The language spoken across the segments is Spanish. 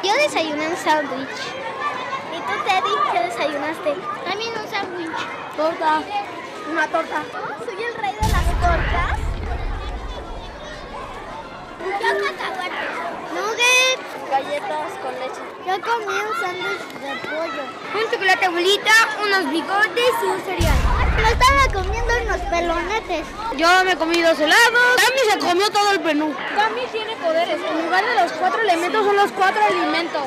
Yo desayuné un sándwich. ¿Y tú, Teddy, qué desayunaste? También un sándwich. Torta. Una torta. Soy el rey de las tortas. Yo cacahuates. Nuggets. Galletas con leche. Yo comí un sándwich de pollo. Un chocolate bolita, unos bigotes y un cereal. Me estaba comiendo unos pelonetes. Yo me comí 2 helados. Cami se comió todo el menú. Cami tiene poderes. En lugar de los 4 elementos son los 4 alimentos.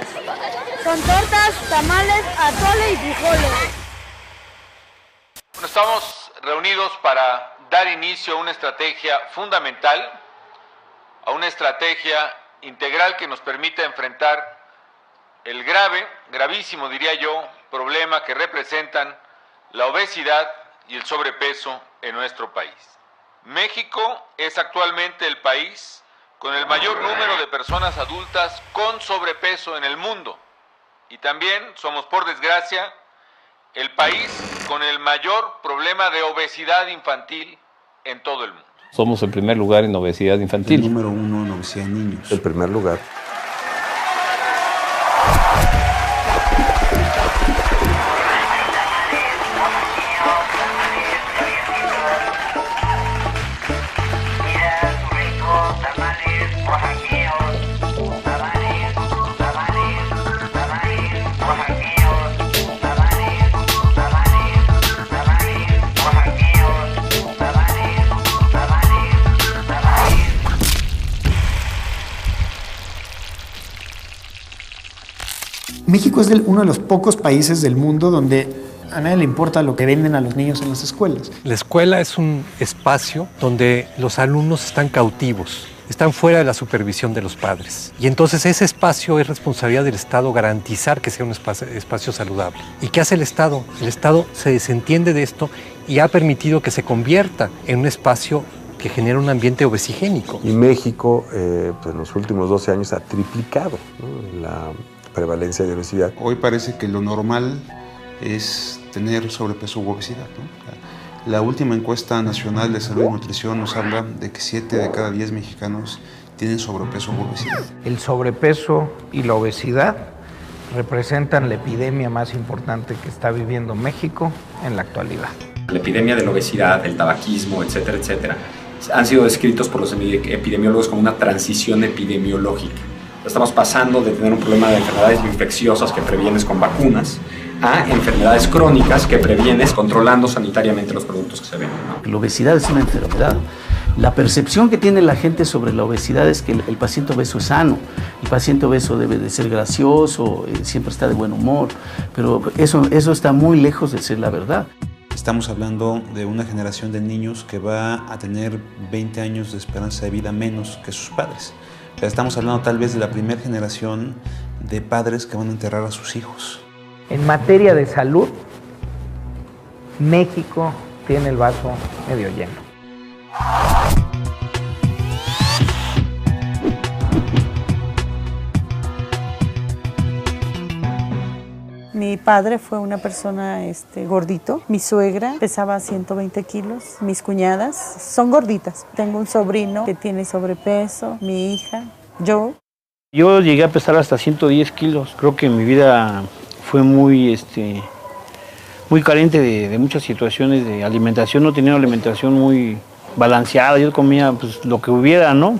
Son tortas, tamales, atole y frijoles. Bueno, estamos reunidos para dar inicio a una estrategia fundamental, a una estrategia integral que nos permita enfrentar el gravísimo diría yo, problema que representan la obesidad y el sobrepeso en nuestro país. México es actualmente el país con el mayor número de personas adultas con sobrepeso en el mundo y también somos, por desgracia, el país con el mayor problema de obesidad infantil en todo el mundo. Somos el primer lugar en obesidad infantil. El número 1 en obesidad en niños. El primer lugar. México es uno de los pocos países del mundo donde a nadie le importa lo que venden a los niños en las escuelas. La escuela es un espacio donde los alumnos están cautivos, están fuera de la supervisión de los padres. Y entonces ese espacio es responsabilidad del Estado garantizar que sea un espacio saludable. ¿Y qué hace el Estado? El Estado se desentiende de esto y ha permitido que se convierta en un espacio que genera un ambiente obesigénico. Y México, pues en los últimos 12 años ha triplicado, ¿no?, la prevalencia de obesidad. Hoy parece que lo normal es tener sobrepeso u obesidad, ¿no? La última encuesta nacional de salud y nutrición nos habla de que 7 de cada 10 mexicanos tienen sobrepeso u obesidad. El sobrepeso y la obesidad representan la epidemia más importante que está viviendo México en la actualidad. La epidemia de la obesidad, el tabaquismo, etcétera, etcétera, han sido descritos por los epidemiólogos como una transición epidemiológica. Estamos pasando de tener un problema de enfermedades infecciosas que previenes con vacunas a enfermedades crónicas que previenes controlando sanitariamente los productos que se venden, ¿no? La obesidad es una enfermedad. La percepción que tiene la gente sobre la obesidad es que el paciente obeso es sano. El paciente obeso debe de ser gracioso, siempre está de buen humor, pero eso está muy lejos de ser la verdad. Estamos hablando de una generación de niños que va a tener 20 años de esperanza de vida menos que sus padres. Estamos hablando tal vez de la primera generación de padres que van a enterrar a sus hijos. En materia de salud, México tiene el vaso medio lleno. Mi padre fue una persona gordito. Mi suegra pesaba 120 kilos. Mis cuñadas son gorditas. Tengo un sobrino que tiene sobrepeso, mi hija, yo. Yo llegué a pesar hasta 110 kilos. Creo que mi vida fue muy carente de muchas situaciones de alimentación. No tenía una alimentación muy balanceada. Yo comía pues, lo que hubiera, ¿no?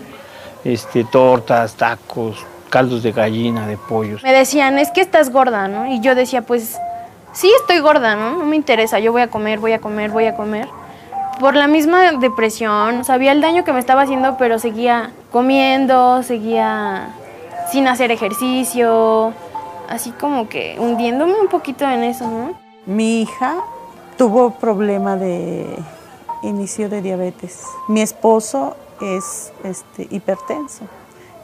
Tortas, tacos, caldos de gallina, de pollos. Me decían, es que estás gorda, ¿no? Y yo decía, pues, sí estoy gorda, ¿no? No me interesa, yo voy a comer. Por la misma depresión, sabía el daño que me estaba haciendo, pero seguía comiendo, seguía sin hacer ejercicio, así como que hundiéndome un poquito en eso, ¿no? Mi hija tuvo problema de inicio de diabetes. Mi esposo es hipertenso.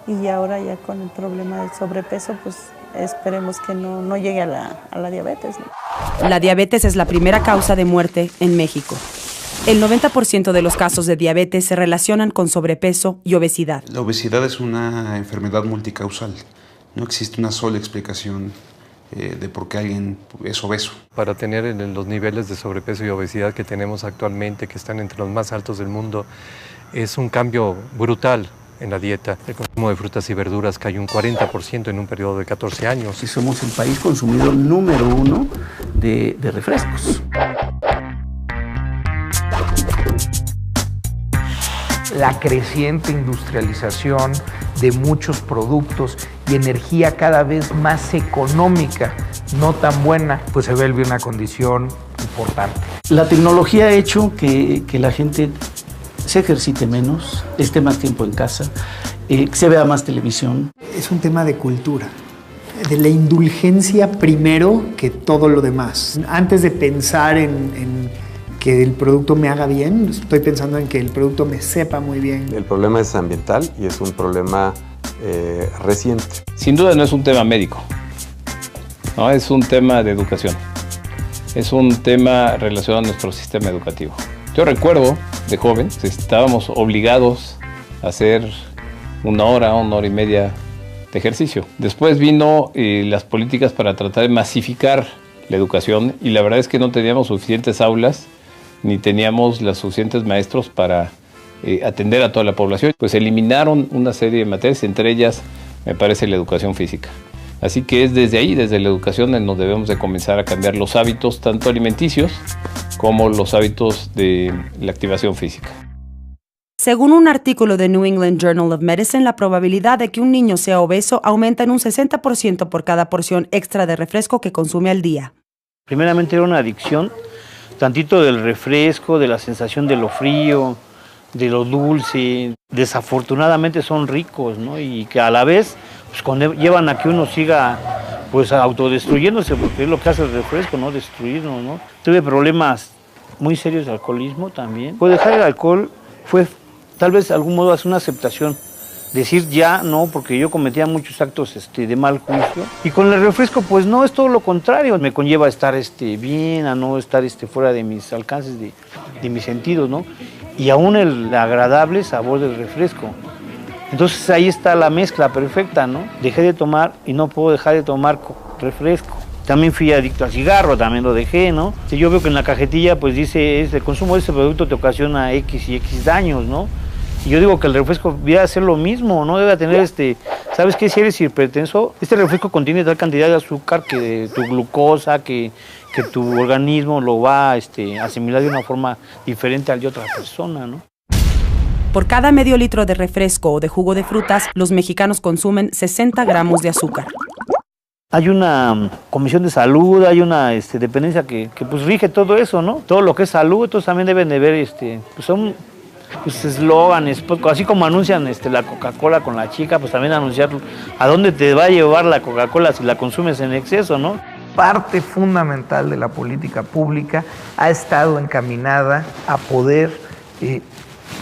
Y ahora ya con el problema del sobrepeso, pues esperemos que no llegue a la diabetes, ¿no? La diabetes es la primera causa de muerte en México. El 90% de los casos de diabetes se relacionan con sobrepeso y obesidad. La obesidad es una enfermedad multicausal. No existe una sola explicación de por qué alguien es obeso. Para tener los niveles de sobrepeso y obesidad que tenemos actualmente, que están entre los más altos del mundo, es un cambio brutal en la dieta. El consumo de frutas y verduras cayó un 40% en un periodo de 14 años. Y somos el país consumidor número 1 de refrescos. La creciente industrialización de muchos productos y energía cada vez más económica, no tan buena, pues se vuelve una condición importante. La tecnología ha hecho que la gente se ejercite menos, esté más tiempo en casa, se vea más televisión. Es un tema de cultura, de la indulgencia primero que todo lo demás. Antes de pensar en que el producto me haga bien, estoy pensando en que el producto me sepa muy bien. El problema es ambiental y es un problema reciente. Sin duda no es un tema médico, no, es un tema de educación, es un tema relacionado a nuestro sistema educativo. Yo recuerdo de joven, estábamos obligados a hacer 1 hora, 1 hora y media de ejercicio. Después vino las políticas para tratar de masificar la educación y la verdad es que no teníamos suficientes aulas ni teníamos los suficientes maestros para atender a toda la población. Pues eliminaron una serie de materias, entre ellas me parece la educación física. Así que es desde ahí, desde la educación, en donde debemos de comenzar a cambiar los hábitos, tanto alimenticios como los hábitos de la activación física. Según un artículo de New England Journal of Medicine, la probabilidad de que un niño sea obeso aumenta en un 60% por cada porción extra de refresco que consume al día. Primeramente era una adicción, tantito del refresco, de la sensación de lo frío, de lo dulce. Desafortunadamente son ricos, ¿no? Y que a la vez pues, llevan a que uno siga pues autodestruyéndose, porque es lo que hace el refresco, ¿no? Destruirnos, ¿no? Tuve problemas muy serios de alcoholismo también. Pues dejar el alcohol fue tal vez de algún modo hacer una aceptación. Decir ya no, porque yo cometía muchos actos de mal juicio. Y con el refresco, pues no, es todo lo contrario. Me conlleva a estar bien, a no estar fuera de mis alcances, de mis sentidos, ¿no? Y aún el agradable sabor del refresco. Entonces ahí está la mezcla perfecta, ¿no? Dejé de tomar y no puedo dejar de tomar refresco. También fui adicto al cigarro, también lo dejé, ¿no? Si yo veo que en la cajetilla pues dice, el consumo de este producto te ocasiona X y X daños, ¿no? Y yo digo que el refresco debe hacer lo mismo, no debe tener ¿sabes qué? Si eres hipertenso, este refresco contiene tal cantidad de azúcar que tu glucosa, que tu organismo lo va a asimilar de una forma diferente al de otra persona, ¿no? Por cada medio litro de refresco o de jugo de frutas, los mexicanos consumen 60 gramos de azúcar. Hay una comisión de salud, hay una dependencia que pues rige todo eso, ¿no? Todo lo que es salud, entonces también deben de ver, pues son eslóganes, pues, así como anuncian la Coca-Cola con la chica, pues también anunciar a dónde te va a llevar la Coca-Cola si la consumes en exceso, ¿no? Parte fundamental de la política pública ha estado encaminada a poder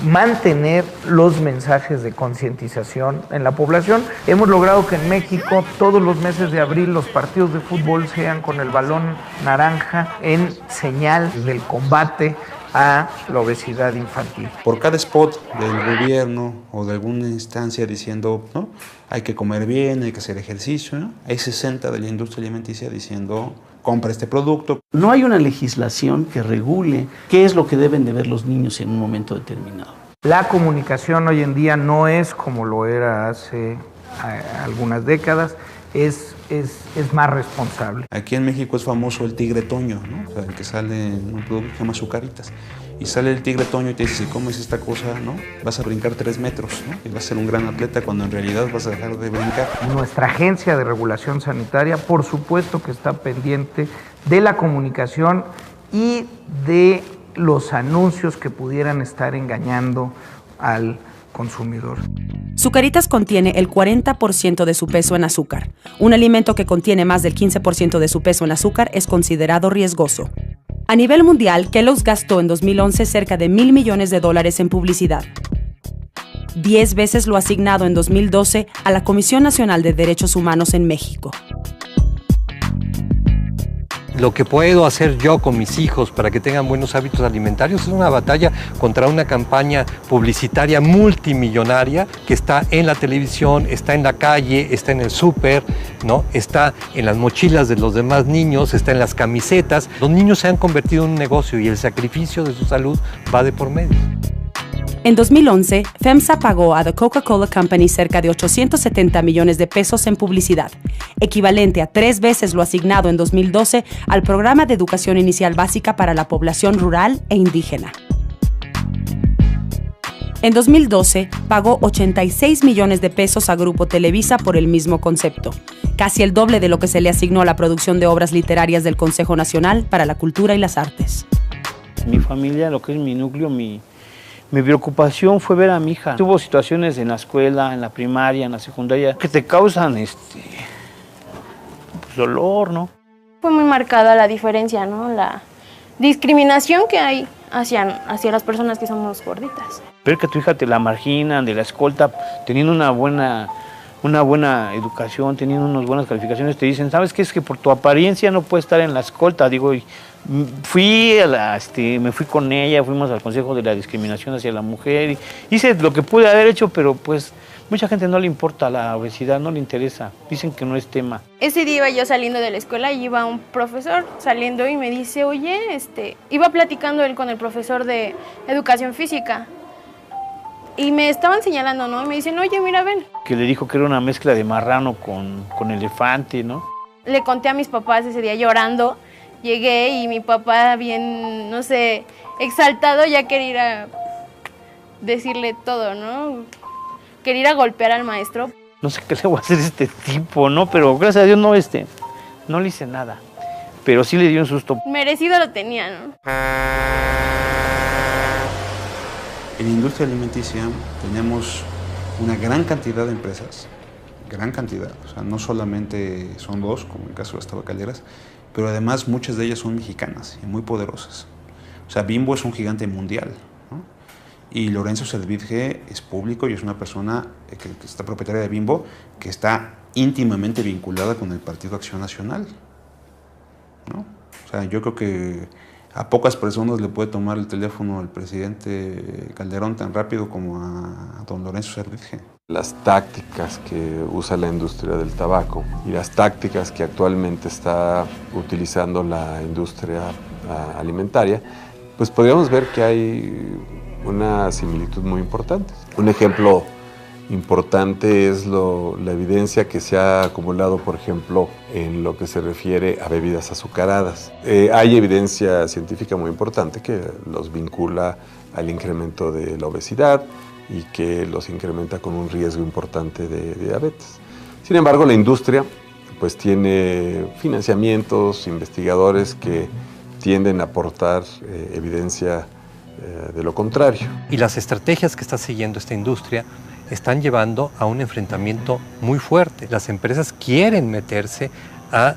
mantener los mensajes de concientización en la población. Hemos logrado que en México todos los meses de abril los partidos de fútbol sean con el balón naranja en señal del combate a la obesidad infantil. Por cada spot del gobierno o de alguna instancia diciendo, ¿no?, hay que comer bien, hay que hacer ejercicio, ¿no?, hay 60 de la industria alimenticia diciendo, compra este producto. No hay una legislación que regule qué es lo que deben de ver los niños en un momento determinado. La comunicación hoy en día no es como lo era hace algunas décadas, es más responsable. Aquí en México es famoso el tigre toño, ¿no? O sea, el que sale en un producto que se llama Azucaritas. Y sale el tigre toño y te dice, si comes esta cosa, ¿no?, vas a brincar 3 metros, ¿no?, y vas a ser un gran atleta, cuando en realidad vas a dejar de brincar. Nuestra Agencia de Regulación Sanitaria, por supuesto que está pendiente de la comunicación y de los anuncios que pudieran estar engañando al consumidor. Zucaritas contiene el 40% de su peso en azúcar. Un alimento que contiene más del 15% de su peso en azúcar es considerado riesgoso. A nivel mundial, Kellogg's gastó en 2011 cerca de $1,000 millones en publicidad. 10 veces lo asignado en 2012 a la Comisión Nacional de Derechos Humanos en México. Lo que puedo hacer yo con mis hijos para que tengan buenos hábitos alimentarios es una batalla contra una campaña publicitaria multimillonaria que está en la televisión, está en la calle, está en el súper, ¿no?, está en las mochilas de los demás niños, está en las camisetas. Los niños se han convertido en un negocio y el sacrificio de su salud va de por medio. En 2011, FEMSA pagó a The Coca-Cola Company cerca de 870 millones de pesos en publicidad, equivalente a 3 veces lo asignado en 2012 al Programa de Educación Inicial Básica para la Población Rural e Indígena. En 2012, pagó 86 millones de pesos a Grupo Televisa por el mismo concepto, casi el doble de lo que se le asignó a la producción de obras literarias del Consejo Nacional para la Cultura y las Artes. Mi familia, lo que es mi núcleo, mi preocupación fue ver a mi hija. Tuvo situaciones en la escuela, en la primaria, en la secundaria, que te causan pues, dolor, ¿no? Fue muy marcada la diferencia, ¿no? La discriminación que hay hacia las personas que somos gorditas. Ver que a tu hija te la marginan de la escolta, teniendo una buena educación, teniendo unas buenas calificaciones, te dicen, ¿sabes qué? Es que por tu apariencia no puedes estar en la escolta. Digo, me fui con ella, fuimos al Consejo de la Discriminación hacia la Mujer, y hice lo que pude haber hecho, pero pues mucha gente no le importa la obesidad, no le interesa, dicen que no es tema. Ese día iba yo saliendo de la escuela y iba un profesor saliendo y me dice, oye, iba platicando él con el profesor de Educación Física y me estaban señalando, ¿no? Y me dicen, oye, mira, ven. Que le dijo que era una mezcla de marrano con elefante, ¿no? Le conté a mis papás ese día llorando, llegué y mi papá bien, no sé, exaltado, ya quería ir a decirle todo, ¿no? Quería ir a golpear al maestro. No sé qué le voy a hacer a este tipo, ¿no? Pero gracias a Dios no le hice nada. Pero sí le dio un susto. Merecido lo tenía, ¿no? En la industria alimenticia tenemos una gran cantidad de empresas, gran cantidad. O sea, no solamente son 2, como en el caso de las tabacaleras, pero además muchas de ellas son mexicanas y muy poderosas. O sea, Bimbo es un gigante mundial, ¿no? Y Lorenzo Cedvige es público y es una persona que está propietaria de Bimbo, que está íntimamente vinculada con el Partido Acción Nacional, ¿no? O sea, yo creo que a pocas personas le puede tomar el teléfono al presidente Calderón tan rápido como a don Lorenzo Cedvige. Las tácticas que usa la industria del tabaco y las tácticas que actualmente está utilizando la industria alimentaria, pues podríamos ver que hay una similitud muy importante. Un ejemplo importante es la evidencia que se ha acumulado, por ejemplo, en lo que se refiere a bebidas azucaradas. Hay evidencia científica muy importante que los vincula al incremento de la obesidad y que los incrementa con un riesgo importante de diabetes. Sin embargo, la industria pues tiene financiamientos, investigadores que tienden a aportar evidencia de lo contrario. Y las estrategias que está siguiendo esta industria están llevando a un enfrentamiento muy fuerte. Las empresas quieren meterse a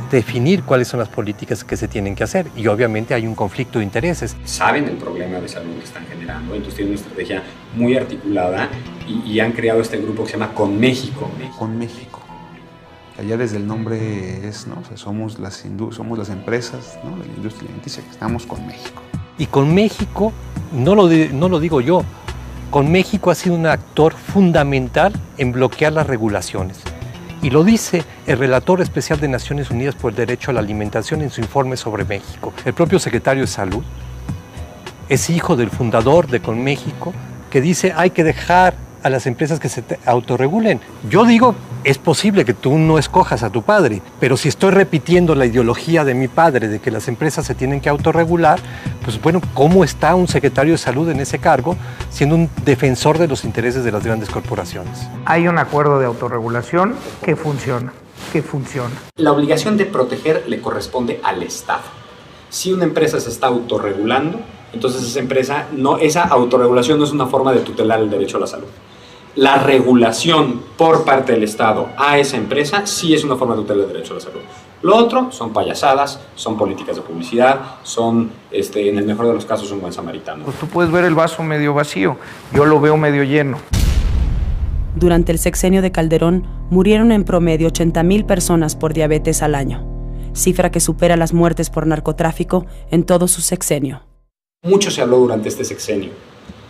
definir cuáles son las políticas que se tienen que hacer y obviamente hay un conflicto de intereses. Saben el problema de salud que están generando, entonces tienen una estrategia muy articulada y han creado este grupo que se llama Con México. Con México. Allá desde el nombre es, ¿no? O sea, somos las empresas, ¿no?, de la industria alimenticia, que estamos con México. Y con México, no lo digo yo, con México ha sido un actor fundamental en bloquear las regulaciones. Y lo dice el relator especial de Naciones Unidas por el Derecho a la Alimentación en su informe sobre México. El propio secretario de Salud es hijo del fundador de Con México, que dice hay que dejar a las empresas que se autorregulen. Yo digo, es posible que tú no escojas a tu padre, pero si estoy repitiendo la ideología de mi padre de que las empresas se tienen que autorregular, pues bueno, ¿cómo está un secretario de Salud en ese cargo siendo un defensor de los intereses de las grandes corporaciones? Hay un acuerdo de autorregulación que funciona. La obligación de proteger le corresponde al Estado. Si una empresa se está autorregulando, entonces esa autorregulación no es una forma de tutelar el derecho a la salud. La regulación por parte del Estado a esa empresa sí es una forma de tutelar el derecho a la salud. Lo otro son payasadas, son políticas de publicidad, son, en el mejor de los casos, un buen samaritano. Pues tú puedes ver el vaso medio vacío, yo lo veo medio lleno. Durante el sexenio de Calderón, murieron en promedio 80,000 personas por diabetes al año, cifra que supera las muertes por narcotráfico en todo su sexenio. Mucho se habló durante este sexenio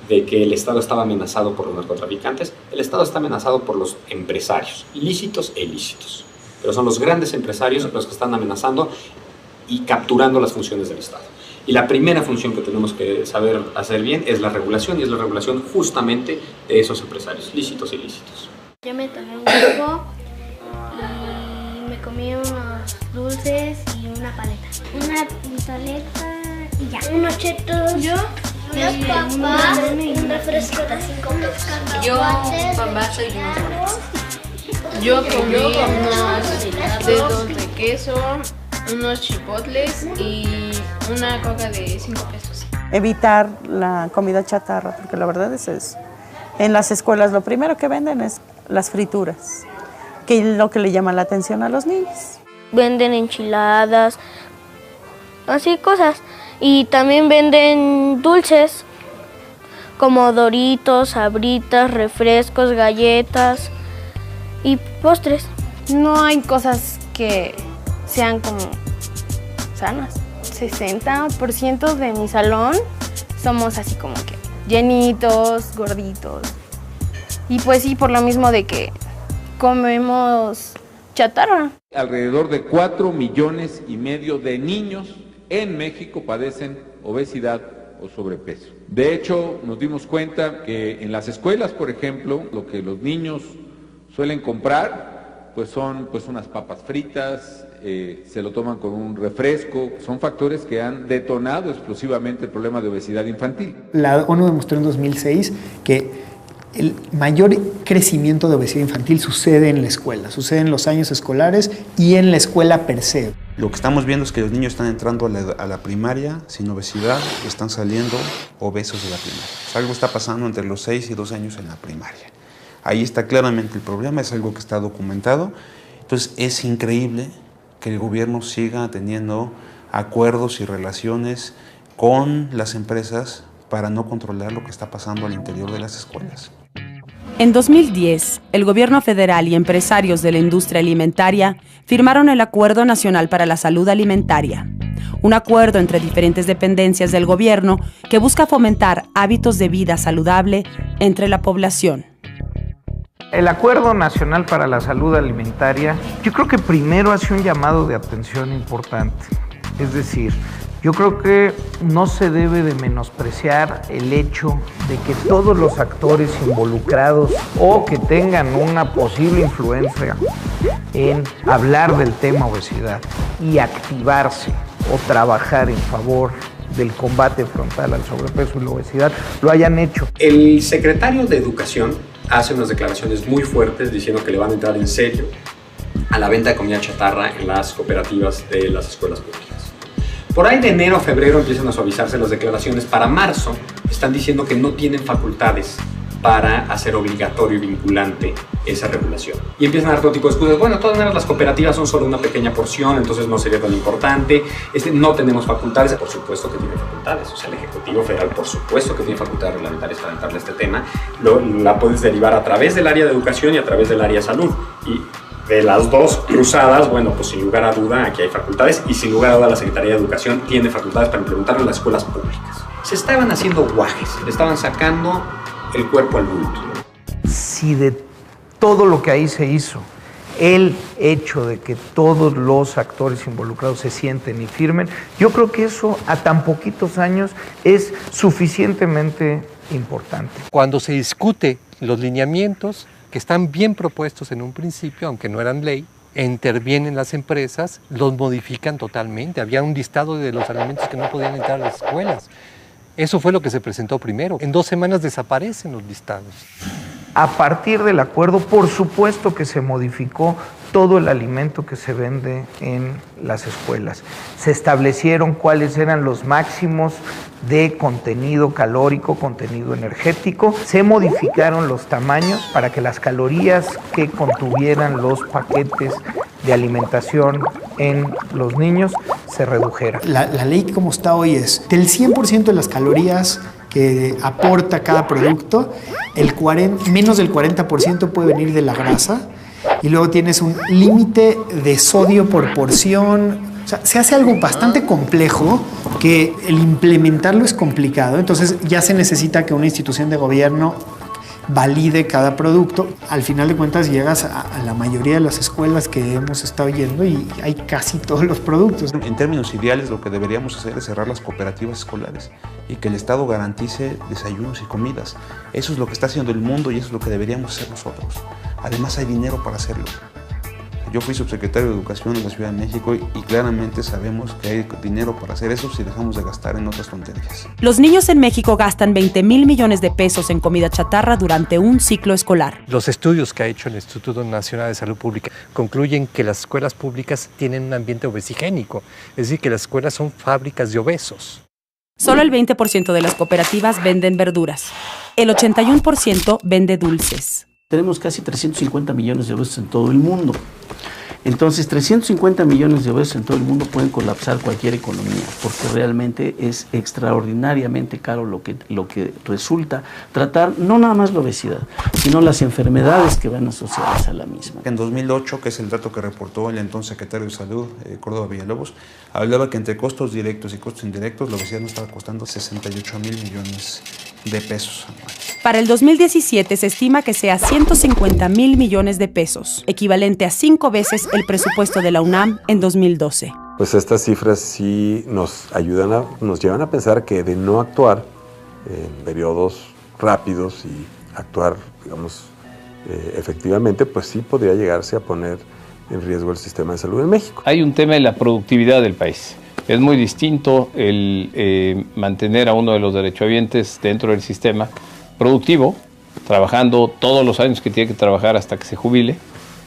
de que el Estado estaba amenazado por los narcotraficantes. El Estado está amenazado por los empresarios, lícitos e ilícitos. Pero son los grandes empresarios los que están amenazando y capturando las funciones del Estado. Y la primera función que tenemos que saber hacer bien es la regulación, y es la regulación justamente de esos empresarios, lícitos e ilícitos. Yo me tomé un jugo y me comí unos dulces y una paleta. Una paleta y ya. Unos chetos. Yo. Unas papas, un refresco de 5 pesos. Yo, pambazo y unos boletos. Yo comí unos dedos de queso, unos chipotles y una coca de 5 pesos. Evitar la comida chatarra, porque la verdad es eso. En las escuelas lo primero que venden es las frituras, que es lo que le llama la atención a los niños. Venden enchiladas, así cosas. Y también venden dulces, como Doritos, Sabritas, refrescos, galletas y postres. No hay cosas que sean como sanas. 60% de mi salón somos así como que llenitos, gorditos. Y pues sí, por lo mismo de que comemos chatarra. Alrededor de 4,5 millones de niños en México padecen obesidad o sobrepeso. De hecho, nos dimos cuenta que en las escuelas, por ejemplo, lo que los niños suelen comprar pues son unas papas fritas, se lo toman con un refresco. Son factores que han detonado explosivamente el problema de obesidad infantil. La ONU demostró en 2006 que el mayor crecimiento de obesidad infantil sucede en la escuela, sucede en los años escolares y en la escuela per se. Lo que estamos viendo es que los niños están entrando a la primaria sin obesidad y están saliendo obesos de la primaria. Algo está pasando entre los 6 y 12 años en la primaria. Ahí está claramente el problema, es algo que está documentado. Entonces es increíble que el gobierno siga teniendo acuerdos y relaciones con las empresas para no controlar lo que está pasando al interior de las escuelas. En 2010, el gobierno federal y empresarios de la industria alimentaria firmaron el Acuerdo Nacional para la Salud Alimentaria, un acuerdo entre diferentes dependencias del gobierno que busca fomentar hábitos de vida saludable entre la población. El Acuerdo Nacional para la Salud Alimentaria, yo creo que primero hace un llamado de atención importante. Es decir, yo creo que no se debe de menospreciar el hecho de que todos los actores involucrados o que tengan una posible influencia en hablar del tema obesidad y activarse o trabajar en favor del combate frontal al sobrepeso y la obesidad lo hayan hecho. El secretario de Educación hace unas declaraciones muy fuertes diciendo que le van a entrar en serio a la venta de comida chatarra en las cooperativas de las escuelas públicas. Por ahí de enero a febrero empiezan a suavizarse las declaraciones. Para marzo están diciendo que no tienen facultades para hacer obligatorio y vinculante esa regulación. Y empiezan a dar todo tipo de excusas. Bueno, de todas maneras las cooperativas son solo una pequeña porción, entonces no sería tan importante. No tenemos facultades. Por supuesto que tiene facultades. O sea, el Ejecutivo Federal por supuesto que tiene facultades reglamentarias para entrarle a este tema. La puedes derivar a través del área de educación y a través del área de salud. Y de las dos cruzadas, bueno, pues sin lugar a duda aquí hay facultades y sin lugar a duda la Secretaría de Educación tiene facultades para implementarlo en las escuelas públicas. Se estaban haciendo guajes, le estaban sacando el cuerpo al bulto. Si de todo lo que ahí se hizo, el hecho de que todos los actores involucrados se sienten y firmen, yo creo que eso a tan poquitos años es suficientemente importante. Cuando se discute los lineamientos que están bien propuestos en un principio, aunque no eran ley, intervienen las empresas, los modifican totalmente. Había un listado de los alimentos que no podían entrar a las escuelas. Eso fue lo que se presentó primero. En 2 semanas desaparecen los listados. A partir del acuerdo, por supuesto que se modificó todo el alimento que se vende en las escuelas. Se establecieron cuáles eran los máximos de contenido calórico, contenido energético. Se modificaron los tamaños para que las calorías que contuvieran los paquetes de alimentación en los niños se redujeran. La ley como está hoy es del 100% de las calorías que aporta cada producto, menos del 40% puede venir de la grasa y luego tienes un límite de sodio por porción. O sea, se hace algo bastante complejo que el implementarlo es complicado. Entonces ya se necesita que una institución de gobierno valide cada producto. Al final de cuentas llegas a la mayoría de las escuelas que hemos estado yendo y hay casi todos los productos. En términos ideales, lo que deberíamos hacer es cerrar las cooperativas escolares y que el Estado garantice desayunos y comidas. Eso es lo que está haciendo el mundo y eso es lo que deberíamos hacer nosotros. Además hay dinero para hacerlo. Yo fui subsecretario de Educación en la Ciudad de México y claramente sabemos que hay dinero para hacer eso si dejamos de gastar en otras tonterías. Los niños en México gastan 20,000 millones de pesos en comida chatarra durante un ciclo escolar. Los estudios que ha hecho el Instituto Nacional de Salud Pública concluyen que las escuelas públicas tienen un ambiente obesigénico, es decir, que las escuelas son fábricas de obesos. Solo el 20% de las cooperativas venden verduras. El 81% vende dulces. Tenemos casi 350 millones de obesos en todo el mundo. Entonces, 350 millones de obesos en todo el mundo pueden colapsar cualquier economía, porque realmente es extraordinariamente caro lo que resulta tratar no nada más la obesidad, sino las enfermedades que van asociadas a la misma. En 2008, que es el dato que reportó el entonces secretario de Salud, Córdoba Villalobos, hablaba que entre costos directos y costos indirectos la obesidad nos estaba costando 68,000 millones de pesos anuales. Para el 2017 se estima que sea 150,000 millones de pesos, equivalente a 5 veces el presupuesto de la UNAM en 2012. Pues estas cifras sí nos llevan a pensar que de no actuar en periodos rápidos y actuar, digamos, efectivamente, pues sí podría llegarse a poner en riesgo el sistema de salud en México. Hay un tema de la productividad del país. Es muy distinto el mantener a uno de los derechohabientes dentro del sistema productivo, trabajando todos los años que tiene que trabajar hasta que se jubile,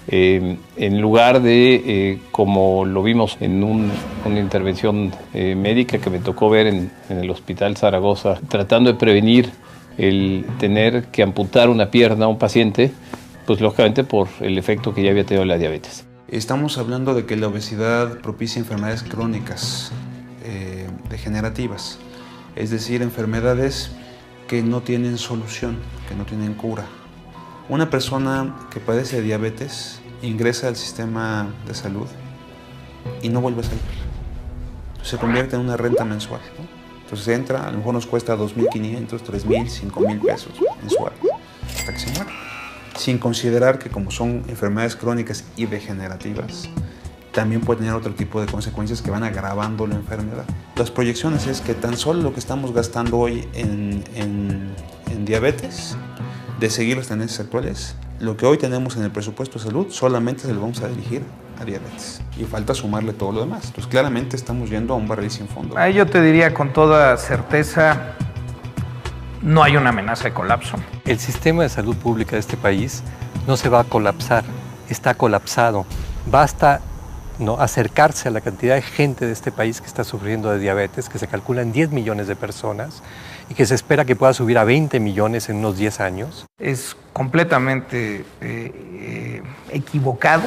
en lugar de, como lo vimos en una intervención médica que me tocó ver en el Hospital Zaragoza, tratando de prevenir el tener que amputar una pierna a un paciente, pues lógicamente por el efecto que ya había tenido la diabetes. Estamos hablando de que la obesidad propicia enfermedades crónicas, degenerativas, es decir, enfermedades que no tienen solución, que no tienen cura. Una persona que padece de diabetes ingresa al sistema de salud y no vuelve a salir. Se convierte en una renta mensual, ¿no? Entonces entra, a lo mejor nos cuesta 2,500, 3,000, 5,000 pesos mensual, hasta que se muere. Sin considerar que como son enfermedades crónicas y degenerativas, también puede tener otro tipo de consecuencias que van agravando la enfermedad. Las proyecciones es que tan solo lo que estamos gastando hoy en diabetes, de seguir las tendencias actuales, lo que hoy tenemos en el presupuesto de salud solamente se lo vamos a dirigir a diabetes. Y falta sumarle todo lo demás. Entonces claramente estamos yendo a un barril sin fondo. Ahí yo te diría con toda certeza, no hay una amenaza de colapso. El sistema de salud pública de este país no se va a colapsar, está colapsado. Basta acercarse a la cantidad de gente de este país que está sufriendo de diabetes, que se calcula en 10 millones de personas y que se espera que pueda subir a 20 millones en unos 10 años. Es completamente equivocado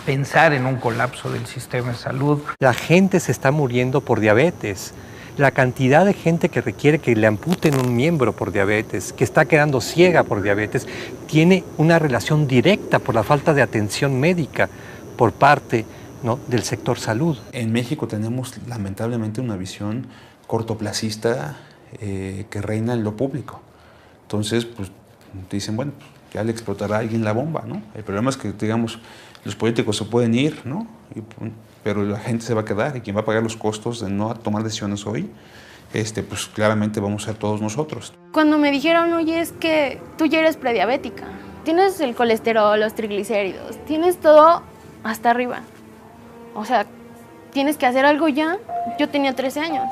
pensar en un colapso del sistema de salud. La gente se está muriendo por diabetes. La cantidad de gente que requiere que le amputen un miembro por diabetes, que está quedando ciega por diabetes, tiene una relación directa por la falta de atención médica por parte del sector salud. En México tenemos lamentablemente una visión cortoplacista que reina en lo público. Entonces, pues dicen, bueno, ya le explotará a alguien la bomba, ¿no? El problema es que, digamos, los políticos se pueden ir, ¿no? Pero la gente se va a quedar y quien va a pagar los costos de no tomar decisiones hoy, pues claramente vamos a ser todos nosotros. Cuando me dijeron, oye, es que tú ya eres prediabética, tienes el colesterol, los triglicéridos, tienes todo hasta arriba. O sea, tienes que hacer algo ya. Yo tenía 13 años.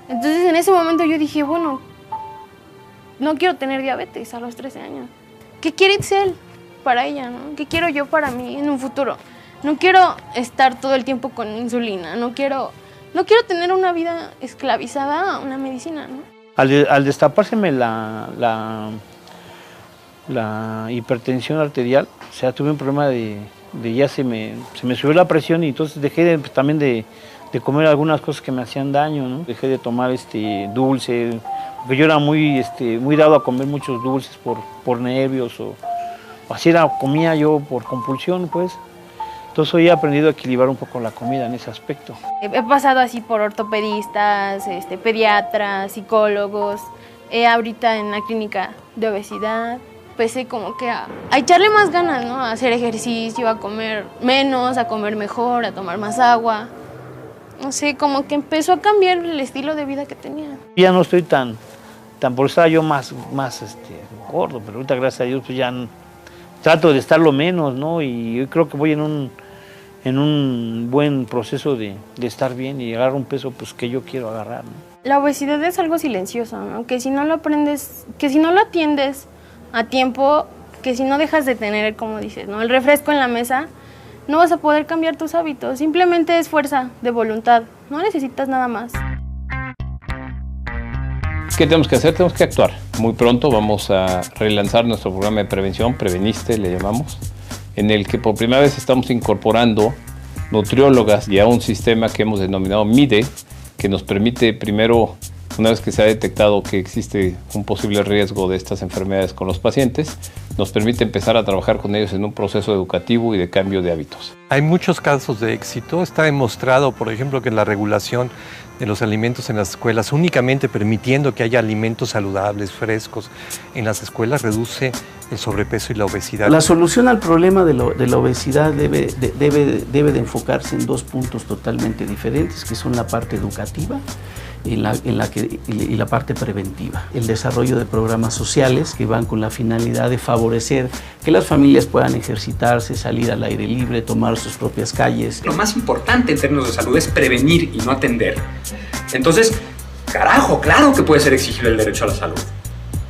Entonces en ese momento yo dije, bueno, no quiero tener diabetes a los 13 años. ¿Qué quiere Itzel para ella, no? ¿Qué quiero yo para mí en un futuro? No quiero estar todo el tiempo con insulina, no quiero tener una vida esclavizada a una medicina, ¿no? Al destapárseme la hipertensión arterial, o sea, tuve un problema de ya se me subió la presión y entonces dejé también de comer algunas cosas que me hacían daño, ¿no? Dejé de tomar dulce, porque yo era muy dado a comer muchos dulces por nervios o así comía yo por compulsión, pues. Entonces hoy he aprendido a equilibrar un poco la comida en ese aspecto. He pasado así por ortopedistas, pediatras, psicólogos, ahorita en la clínica de obesidad, empecé como que a echarle más ganas, ¿no? A hacer ejercicio, a comer menos, a comer mejor, a tomar más agua. No sé, como que empezó a cambiar el estilo de vida que tenía. Ya no estoy tan por estar yo más gordo, pero ahorita gracias a Dios pues ya trato de estar lo menos, ¿no? Y yo creo que voy en un buen proceso de estar bien y agarrar un peso pues que yo quiero agarrar, ¿no? La obesidad es algo silencioso, ¿no? Que si no lo aprendes, que si no lo atiendes a tiempo, que si no dejas de tener, como dices, ¿no? El refresco en la mesa, no vas a poder cambiar tus hábitos. Simplemente es fuerza de voluntad. No necesitas nada más. ¿Qué tenemos que hacer? Tenemos que actuar. Muy pronto vamos a relanzar nuestro programa de prevención, Preveniste le llamamos, en el que por primera vez estamos incorporando nutriólogas y a un sistema que hemos denominado MIDE, que nos permite primero, una vez que se ha detectado que existe un posible riesgo de estas enfermedades con los pacientes, nos permite empezar a trabajar con ellos en un proceso educativo y de cambio de hábitos. Hay muchos casos de éxito. Está demostrado, por ejemplo, que la regulación de los alimentos en las escuelas, únicamente permitiendo que haya alimentos saludables, frescos en las escuelas, reduce el sobrepeso y la obesidad. La solución al problema de la obesidad debe de enfocarse en dos puntos totalmente diferentes, que son la parte educativa y la parte preventiva. El desarrollo de programas sociales que van con la finalidad de favorecer que las familias puedan ejercitarse, salir al aire libre, tomar sus propias calles. Lo más importante en términos de salud es prevenir y no atender. Entonces, carajo, claro que puede ser exigible el derecho a la salud.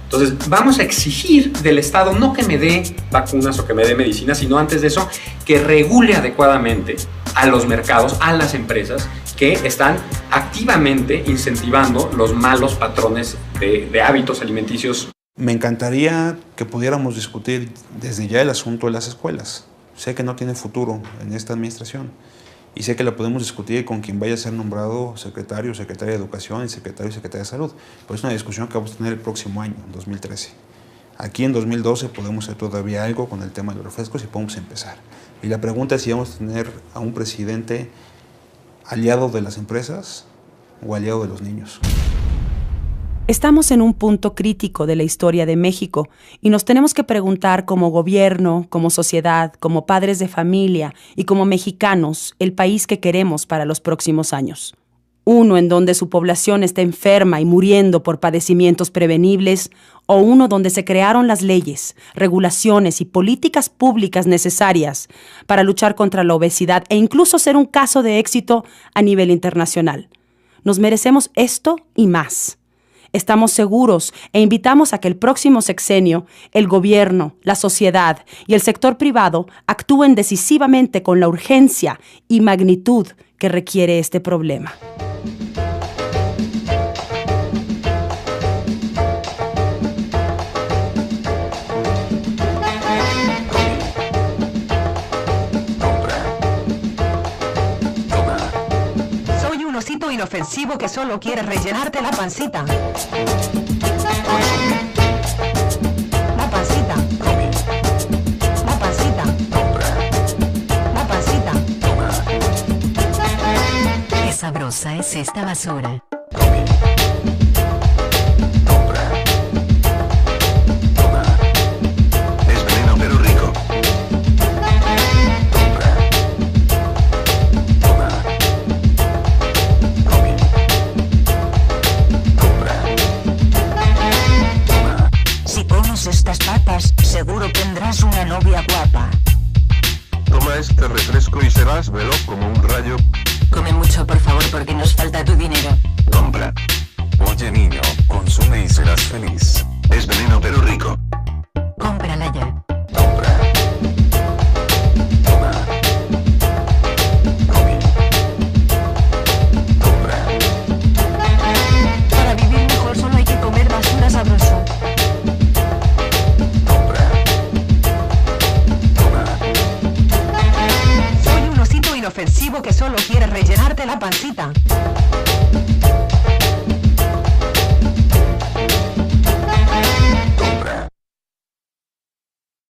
Entonces, vamos a exigir del Estado no que me dé vacunas o que me dé medicinas, sino antes de eso, que regule adecuadamente a los mercados, a las empresas que están activamente incentivando los malos patrones de hábitos alimenticios. Me encantaría que pudiéramos discutir desde ya el asunto de las escuelas. Sé que no tiene futuro en esta administración y sé que lo podemos discutir con quien vaya a ser nombrado secretario, secretaria de Educación y secretario de Salud. Pero es una discusión que vamos a tener el próximo año, en 2013. Aquí en 2012 podemos hacer todavía algo con el tema de los refrescos y podemos empezar. Y la pregunta es si vamos a tener a un presidente aliado de las empresas o aliado de los niños. Estamos en un punto crítico de la historia de México y nos tenemos que preguntar como gobierno, como sociedad, como padres de familia y como mexicanos el país que queremos para los próximos años. Uno en donde su población está enferma y muriendo por padecimientos prevenibles, o uno donde se crearon las leyes, regulaciones y políticas públicas necesarias para luchar contra la obesidad e incluso ser un caso de éxito a nivel internacional. Nos merecemos esto y más. Estamos seguros e invitamos a que el próximo sexenio, el gobierno, la sociedad y el sector privado actúen decisivamente con la urgencia y magnitud que requiere este problema. Inofensivo que solo quiere rellenarte la pancita. La pancita. La pancita. La pancita. Qué sabrosa es esta basura. Es veneno pero rico. Estas papas, seguro tendrás una novia guapa. Toma este refresco y serás veloz como un rayo. Come mucho, por favor, porque nos falta tu dinero. Compra. Oye, niño, consume y serás feliz. Es veneno pero rico. Cómprala ya. Para vivir mejor solo hay que comer basura sabrosa. Inofensivo que solo quiere rellenarte la pancita.